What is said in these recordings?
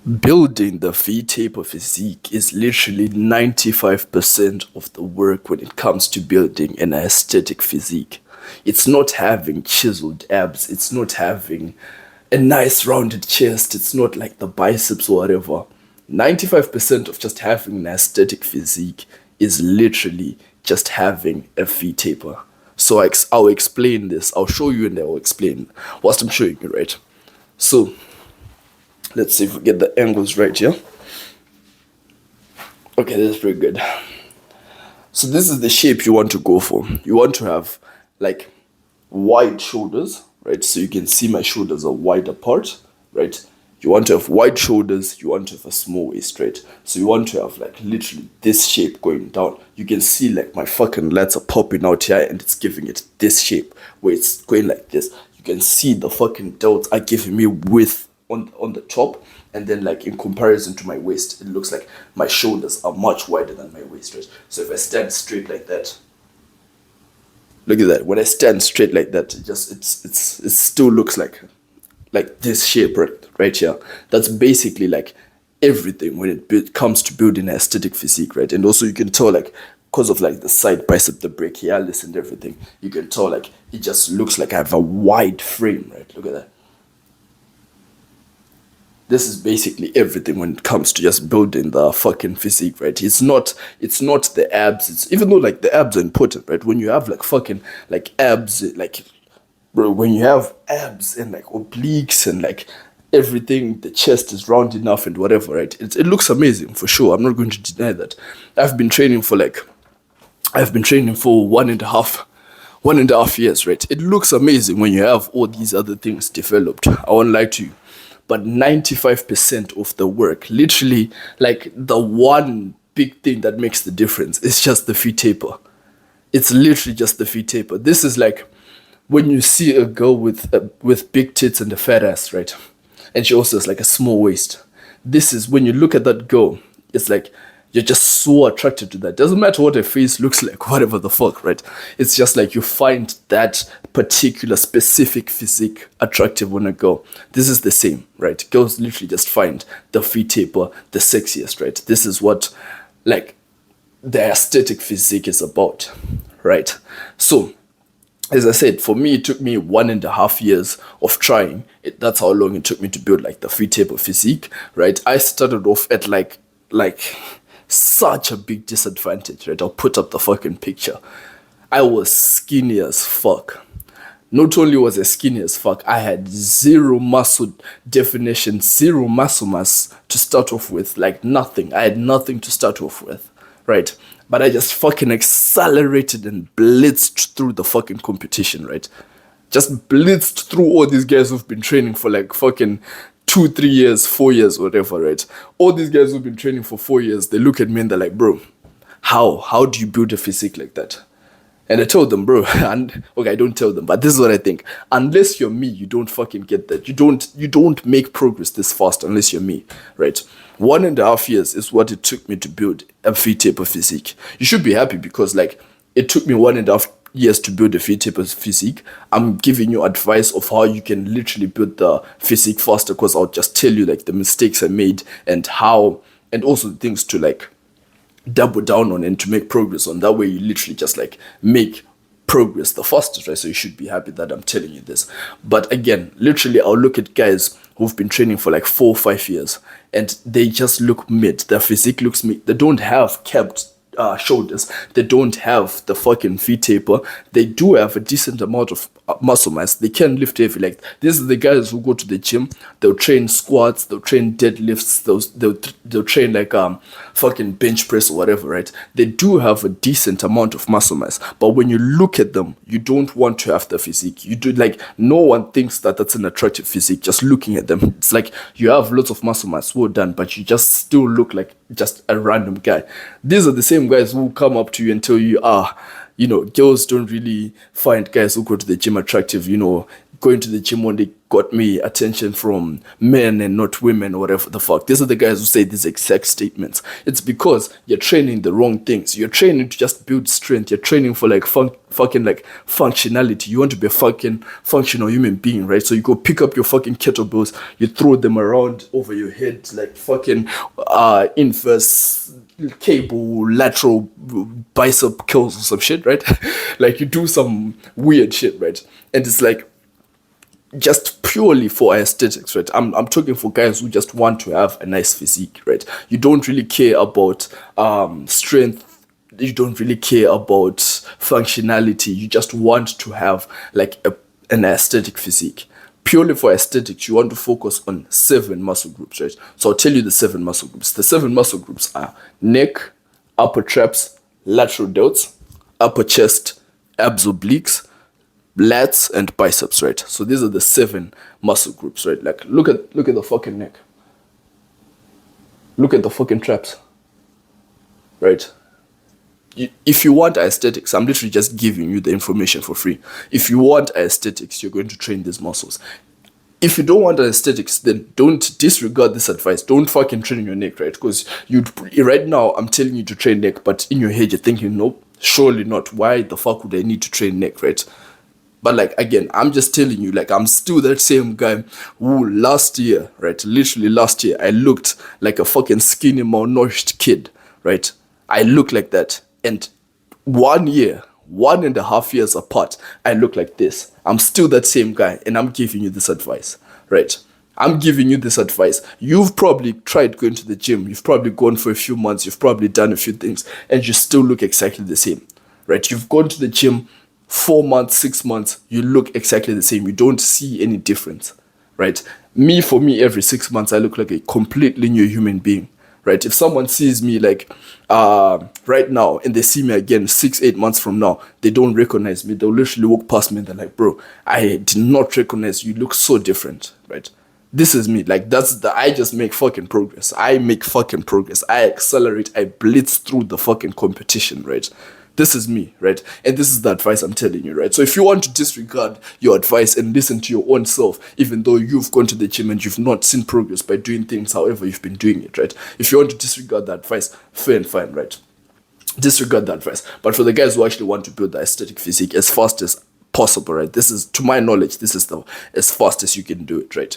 Building the V-taper physique is literally 95% of the work when it comes to building an aesthetic physique. It's not having chiseled abs, it's not having a nice rounded chest, it's not like the biceps or whatever. 95% of just having an aesthetic physique is literally just having a V-taper. So I'll explain this, I'll show you and I'll explain whilst I'm showing you, right? So let's see if we get the angles right here. Okay, that's pretty good. So this is the shape you want to go for. You want to have like wide shoulders, right? So you can see my shoulders are wide apart, right? You want to have wide shoulders, you want to have a small waist, right? So you want to have like literally this shape going down. You can see like my fucking lats are popping out here and it's giving it this shape where it's going like this. You can see the fucking delts are giving me width on the top, and then like in comparison to my waist, it looks like my shoulders are much wider than my waist, right? So if I stand straight like that, look at that. When I stand straight like that, it still looks like this shape right here. That's basically like everything when it comes to building an aesthetic physique, right? And also you can tell like because of like the side bicep, the brachialis and everything, you can tell like it just looks like I have a wide frame, right? Look at that. This is basically everything when it comes to just building the fucking physique, right? It's not the abs. It's even though like the abs are important, right? When you have like fucking like abs, like bro, when you have abs and like obliques and like everything, the chest is round enough and whatever, right? It looks amazing for sure. I'm not going to deny that. I've been training for 1.5 years, right? It looks amazing when you have all these other things developed. I won't lie to you. But 95% of the work, literally, like the one big thing that makes the difference is just the V-taper. It's literally just the V-taper. This is like when you see a girl with big tits and a fat ass, right? And she also has like a small waist. This is when you look at that girl, it's like you're just so attracted to that. Doesn't matter what her face looks like, whatever the fuck, right? It's just like you find that particular specific physique attractive when a girl. This is the same, right? Girls literally just find the V-taper the sexiest, right? This is what like the aesthetic physique is about, right? So as I said, for me, it took me 1.5 years of trying. That's how long it took me to build like the V-taper physique, right? I started off at like such a big disadvantage, right? I'll put up the fucking picture. I was skinny as fuck. Not only was I skinny as fuck, I had zero muscle definition, zero muscle mass to start off with, like nothing. I had nothing to start off with, right? But I just fucking accelerated and blitzed through the fucking competition, right? Just blitzed through all these guys who've been training for like fucking 2, 3 years, 4 years, whatever, right? All these guys who've been training for 4 years, they look at me and they're like, bro, how do you build a physique like that? And I told them, bro, and okay, I don't tell them, but this is what I think. Unless you're me, you don't fucking get that. You don't make progress this fast unless you're me, right? 1.5 years is what it took me to build a V-taper physique. You should be happy because like it took me 1.5 years to build a V-taper physique. I'm giving you advice of how you can literally build the physique faster because I'll just tell you like the mistakes I made and how, and also things to like double down on and to make progress on. That way you literally just like make progress the fastest, right? So you should be happy that I'm telling you this. But again, literally I'll look at guys who've been training for like 4 or 5 years and they just look mid. Their physique looks mid. They don't have kept shoulders. They don't have the fucking V-taper. They do have a decent amount of muscle mass. They can lift heavy. Like these are the guys who go to the gym. They'll train squats. They'll train deadlifts. They'll train like fucking bench press or whatever, right? They do have a decent amount of muscle mass. But when you look at them, you don't want to have the physique. You do like no one thinks that that's an attractive physique. Just looking at them, it's like you have lots of muscle mass, well done, but you just still look like just a random guy. These are the same guys who come up to you and tell you, girls don't really find guys who go to the gym attractive, going to the gym only got me attention from men and not women or whatever the fuck. These are the guys who say these exact statements. It's because you're training the wrong things. You're training to just build strength. You're training for like fucking like functionality. You want to be a fucking functional human being, right? So you go pick up your fucking kettlebells, you throw them around over your head like fucking inverse cable lateral bicep curls or some shit, right? Like you do some weird shit, right? And it's like just purely for aesthetics, right? I'm talking for guys who just want to have a nice physique, right? You don't really care about strength. You don't really care about functionality. You just want to have like an aesthetic physique. Purely for aesthetics, you want to focus on 7 muscle groups, right? So I'll tell you the 7 muscle groups. The 7 muscle groups are neck, upper traps, lateral delts, upper chest, abs obliques, lats, and biceps, right? So these are the 7 muscle groups, right? Like look at the fucking neck. Look at the fucking traps, right? If you want aesthetics, I'm literally just giving you the information for free. If you want aesthetics, you're going to train these muscles. If you don't want aesthetics, then don't disregard this advice. Don't fucking train your neck, right? Because right now I'm telling you to train neck, but in your head you're thinking, nope, surely not. Why the fuck would I need to train neck, right? But like, again, I'm just telling you, like, I'm still that same guy who last year, right, literally last year, I looked like a fucking skinny, malnourished kid, right? I look like that. And 1 year, 1.5 years apart, I look like this. I'm still that same guy, and I'm giving you this advice, right? I'm giving you this advice. You've probably tried going to the gym. You've probably gone for a few months. You've probably done a few things, and you still look exactly the same, right? You've gone to the gym 4 months, 6 months, you look exactly the same. You don't see any difference, right? For me, every 6 months, I look like a completely new human being, right? If someone sees me like right now and they see me again 6-8 months from now, they don't recognize me. They'll literally walk past me and they're like, bro, I did not recognize you. You look so different, right? This is me. Like, I just make fucking progress. I make fucking progress. I accelerate. I blitz through the fucking competition, right? This is me, right? And this is the advice I'm telling you, right? So if you want to disregard your advice and listen to your own self, even though you've gone to the gym and you've not seen progress by doing things however you've been doing it, right? If you want to disregard that advice, fair and fine, right? Disregard that advice. But for the guys who actually want to build the aesthetic physique as fast as possible, right? This is, to my knowledge, this is as fast as you can do it, right?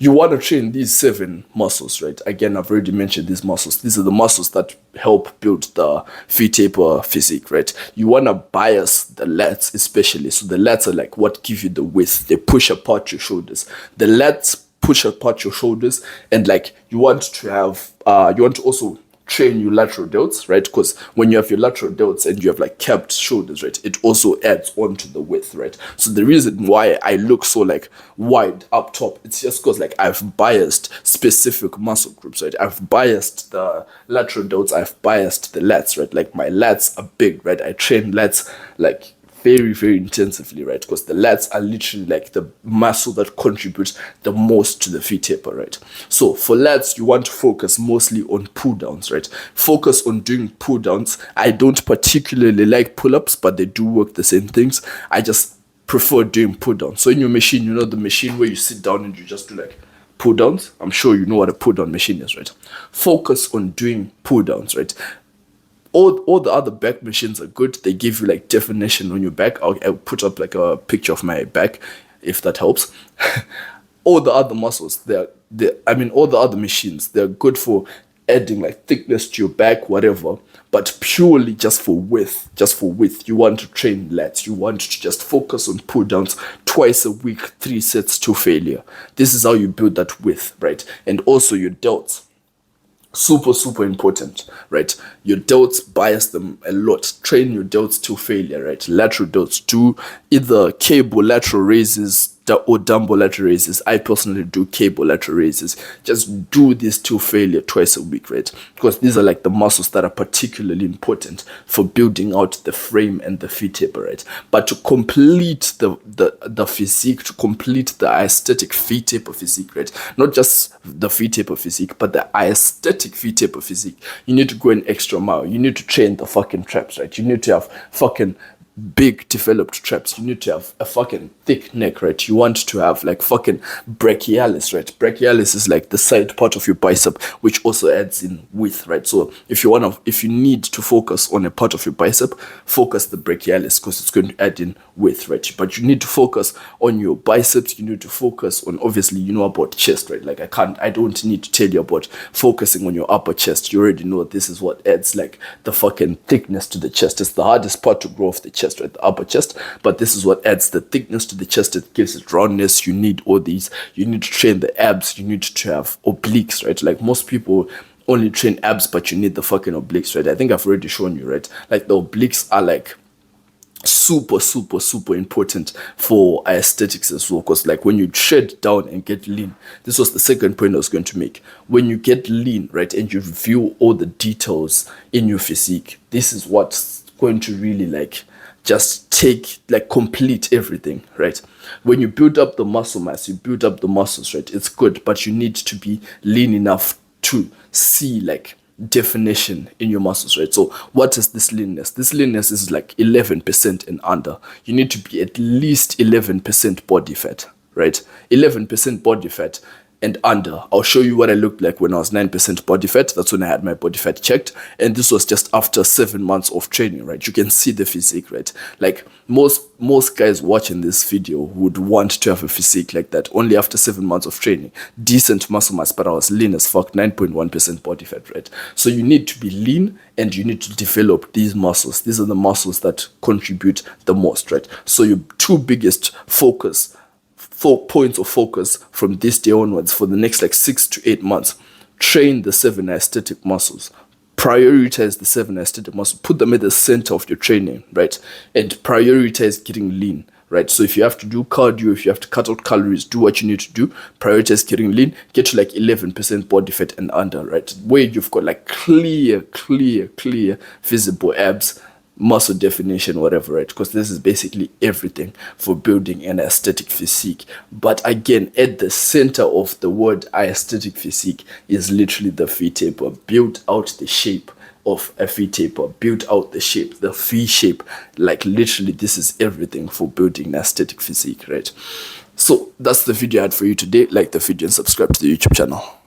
You want to train these 7 muscles, right? Again, I've already mentioned these muscles. These are the muscles that help build the V-taper physique, right? You want to bias the lats especially. So the lats are like what give you the width. They push apart your shoulders. The lats push apart your shoulders, and like you want to also train your lateral delts, right? Because when you have your lateral delts and you have like capped shoulders, right, it also adds on to the width, right? So the reason why I look so like wide up top, it's just because like I've biased specific muscle groups, right? I've biased the lateral delts, I've biased the lats, right? Like my lats are big, right? I train lats like very, very intensively, right? Because the lats are literally like the muscle that contributes the most to the V-taper, right? So for lats, you want to focus mostly on pull downs, right? Focus on doing pull downs. I don't particularly like pull-ups, but they do work the same things. I just prefer doing pull downs. So in your machine, you know, the machine where you sit down and you just do like pull downs. I'm sure you know what a pull down machine is, right? Focus on doing pull downs, right? All the other back machines are good. They give you like definition on your back. I'll put up like a picture of my back if that helps. All the other muscles, all the other machines, they're good for adding like thickness to your back, whatever, but purely just for width. You want to train lats. You want to just focus on pull downs twice a week, 3 sets to failure. This is how you build that width, right? And also your delts. Super important, right? Your delts, bias them a lot. Train your delts to failure, right? Lateral delts, do either cable lateral raises or dumbbell lateral raises. I personally do cable lateral raises. Just do this to failure twice a week, right? Because these are like the muscles that are particularly important for building out the frame and the V-taper, right? But to complete the physique, to complete the aesthetic V-taper physique, right? Not just the V-taper physique, but the aesthetic V-taper physique, you need to go an extra mile. You need to train the fucking traps, right? You need to have fucking big developed traps, you need to have a fucking thick neck, right? You want to have like fucking brachialis, right? Brachialis is like the side part of your bicep, which also adds in width, right? So if you need to focus on a part of your bicep, focus the brachialis because it's going to add in width, right? But you need to focus on your biceps. You need to focus on, obviously, you know about chest, right? Like I don't need to tell you about focusing on your upper chest. You already know this is what adds like the fucking thickness to the chest. It's the hardest part to grow off the chest, right? The upper chest. But this is what adds the thickness to the chest. It gives it roundness. You need all these. You need to train the abs. You need to have obliques, right? Like most people only train abs, but you need the fucking obliques, right? I think I've already shown you, right? Like the obliques are like super important for aesthetics as well, because like when you shed down and get lean, this was the second point I was going to make. When you get lean, right, and you review all the details in your physique, this is what's going to really like just take like complete everything, right? When you build up the muscle mass, you build up the muscles, right? It's good, but you need to be lean enough to see like definition in your muscles, right? So what is this leanness? This leanness is like 11% and under. You need to be at least 11% body fat, right? 11% body fat and under. I'll show you what I looked like when I was 9% body fat. That's when I had my body fat checked, and this was just after 7 months of training, right? You can see the physique, right? Like most guys watching this video would want to have a physique like that only after 7 months of training. Decent muscle mass, but I was lean as fuck, 9.1% body fat, right? So you need to be lean and you need to develop these muscles. These are the muscles that contribute the most, right? So your two biggest focus 4 points of focus from this day onwards for the next like 6 to 8 months. Train the 7 aesthetic muscles. Prioritize the 7 aesthetic muscles. Put them at the center of your training, right? And prioritize getting lean, right? So if you have to do cardio, if you have to cut out calories, do what you need to do. Prioritize getting lean. Get to like 11% body fat and under, right? Where you've got like clear, visible abs, muscle definition, whatever, right? Because this is basically everything for building an aesthetic physique. But again, at the center of the word aesthetic physique is literally the V taper. Build out the shape of a V taper. Build out the shape, the V shape. Like literally, this is everything for building an aesthetic physique, right? So that's the video I had for you today. Like the video and subscribe to the YouTube channel.